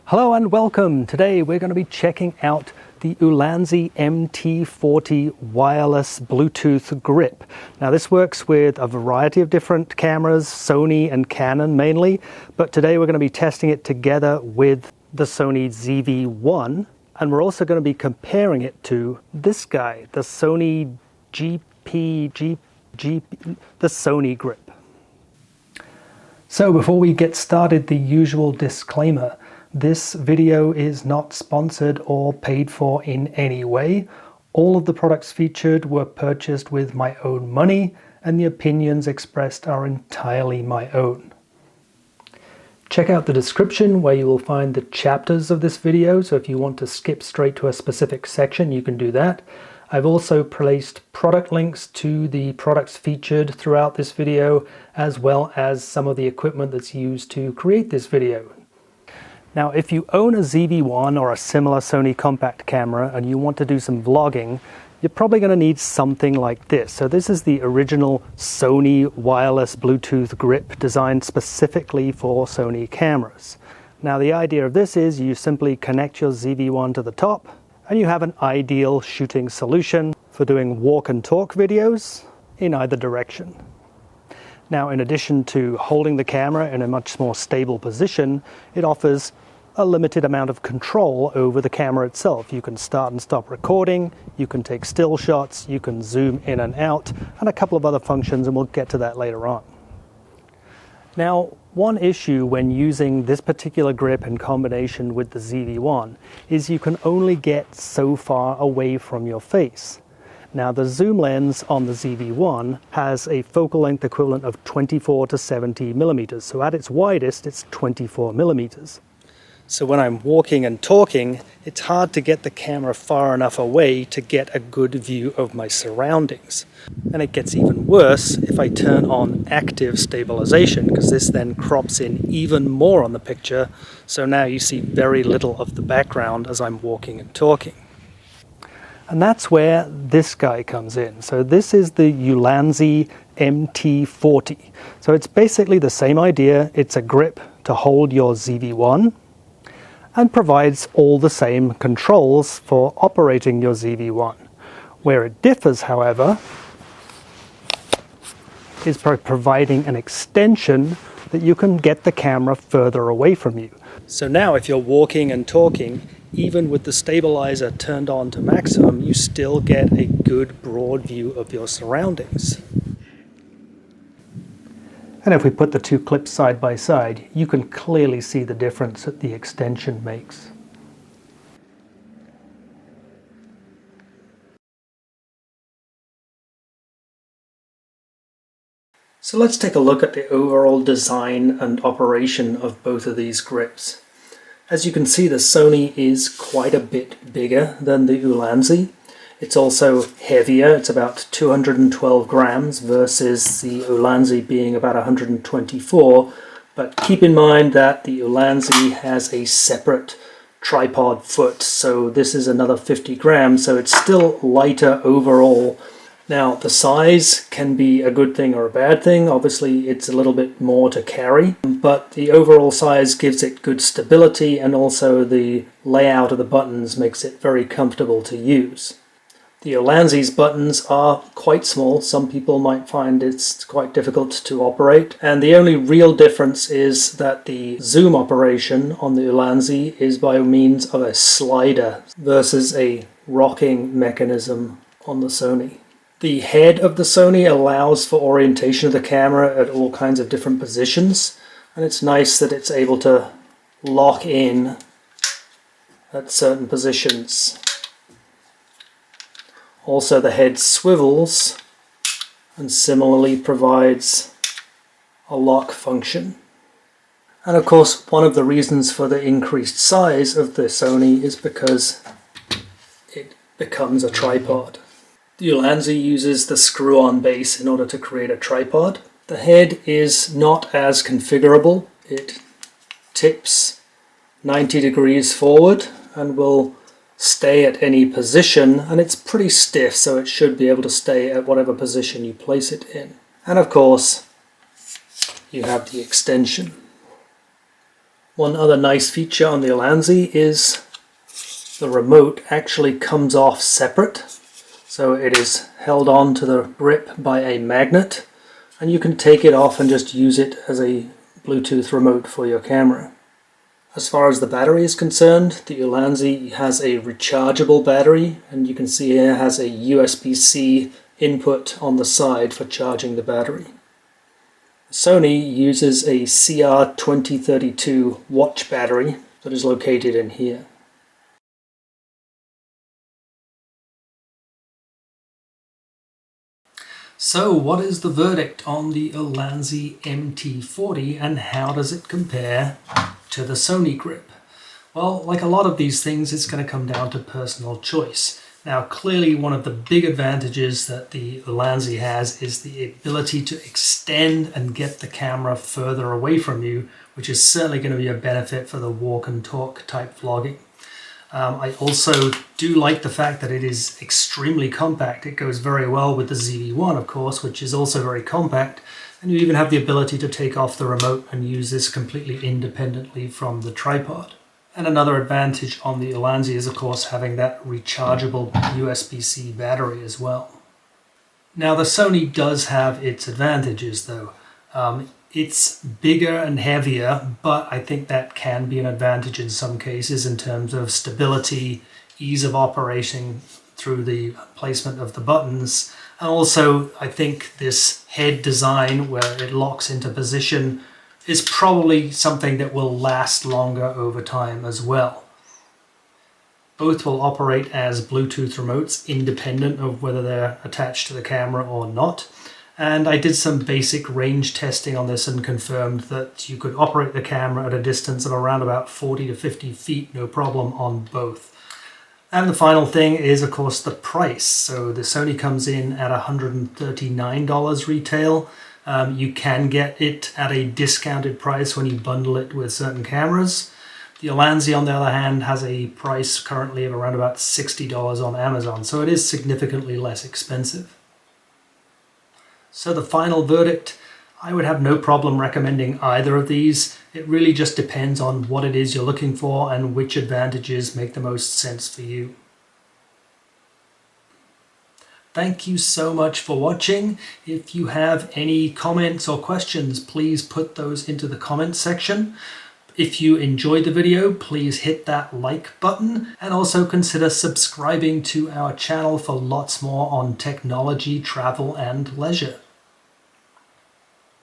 Hello and welcome. Today we're going to be checking out the Ulanzi MT-40 wireless Bluetooth grip. Now this works with a variety of different cameras, Sony and Canon mainly, but today we're going to be testing it together with the Sony ZV-1, and we're also going to be comparing it to this guy, the Sony GP-VPT2BT, the Sony grip. So before we get started, the usual disclaimer. This video is not sponsored or paid for in any way. All of the products featured were purchased with my own money, and the opinions expressed are entirely my own. Check out the description where you will find the chapters of this video, so if you want to skip straight to a specific section, you can do that. I've also placed product links to the products featured throughout this video, as well as some of the equipment that's used to create this video. Now, if you own a ZV-1 or a similar Sony compact camera and you want to do some vlogging, you're probably going to need something like this. So this is the original Sony wireless Bluetooth grip designed specifically for Sony cameras. Now, the idea of this is you simply connect your ZV-1 to the top and you have an ideal shooting solution for doing walk and talk videos in either direction. Now, in addition to holding the camera in a much more stable position, it offers a limited amount of control over the camera itself. You can start and stop recording, you can take still shots, you can zoom in and out, and a couple of other functions, and we'll get to that later on. Now, one issue when using this particular grip in combination with the ZV-1 is you can only get so far away from your face. Now, the zoom lens on the ZV-1 has a focal length equivalent of 24 to 70 millimeters. So at its widest, it's 24 millimeters. So when I'm walking and talking, it's hard to get the camera far enough away to get a good view of my surroundings. And it gets even worse if I turn on active stabilization, because this then crops in even more on the picture. So now you see very little of the background as I'm walking and talking. And that's where this guy comes in. So this is the Ulanzi MT-40. So it's basically the same idea. It's a grip to hold your ZV-1 and provides all the same controls for operating your ZV-1. Where it differs, however, is by providing an extension that you can get the camera further away from you. So now if you're walking and talking, even with the stabilizer turned on to maximum, you still get a good broad view of your surroundings. And if we put the two clips side by side, you can clearly see the difference that the extension makes. So let's take a look at the overall design and operation of both of these grips. As you can see, the Sony is quite a bit bigger than the Ulanzi. It's also heavier. It's about 212 grams versus the Ulanzi being about 124. But keep in mind that the Ulanzi has a separate tripod foot, so this is another 50 grams, so it's still lighter overall. Now, the size can be a good thing or a bad thing. Obviously, it's a little bit more to carry, but the overall size gives it good stability, and also the layout of the buttons makes it very comfortable to use. The Ulanzi's buttons are quite small. Some people might find it's quite difficult to operate, and the only real difference is that the zoom operation on the Ulanzi is by means of a slider versus a rocking mechanism on the Sony. The head of the Sony allows for orientation of the camera at all kinds of different positions, and it's nice that it's able to lock in at certain positions. Also, the head swivels and similarly provides a lock function. And of course, one of the reasons for the increased size of the Sony is because it becomes a tripod. The Ulanzi uses the screw-on base in order to create a tripod. The head is not as configurable. It tips 90 degrees forward and will stay at any position, and it's pretty stiff, so it should be able to stay at whatever position you place it in. And of course, you have the extension. One other nice feature on the Ulanzi is the remote actually comes off separate. So it is held on to the grip by a magnet, and you can take it off and just use it as a Bluetooth remote for your camera. As far as the battery is concerned, the Ulanzi has a rechargeable battery, and you can see here it has a USB-C input on the side for charging the battery. Sony uses a CR2032 watch battery that is located in here. So what is the verdict on the Ulanzi MT-40 and how does it compare to the Sony grip? Well, like a lot of these things, it's going to come down to personal choice. Now, clearly one of the big advantages that the Ulanzi has is the ability to extend and get the camera further away from you, which is certainly going to be a benefit for the walk and talk type vlogging. I also do like the fact that it is extremely compact. It goes very well with the ZV-1, of course, which is also very compact. And you even have the ability to take off the remote and use this completely independently from the tripod. And another advantage on the Ulanzi is, of course, having that rechargeable USB-C battery as well. Now, the Sony does have its advantages, though. It's bigger and heavier, but I think that can be an advantage in some cases in terms of stability, ease of operating through the placement of the buttons. And also, I think this head design where it locks into position is probably something that will last longer over time as well. Both will operate as Bluetooth remotes independent of whether they're attached to the camera or not. And I did some basic range testing on this and confirmed that you could operate the camera at a distance of around about 40 to 50 feet, no problem on both. And the final thing is, of course, the price. So the Sony comes in at $139 retail. You can get it at a discounted price when you bundle it with certain cameras. The Ulanzi, on the other hand, has a price currently of around about $60 on Amazon, so it is significantly less expensive. So the final verdict, I would have no problem recommending either of these. It really just depends on what it is you're looking for and which advantages make the most sense for you. Thank you so much for watching. If you have any comments or questions, please put those into the comments section. If you enjoyed the video, please hit that like button and also consider subscribing to our channel for lots more on technology, travel, and leisure.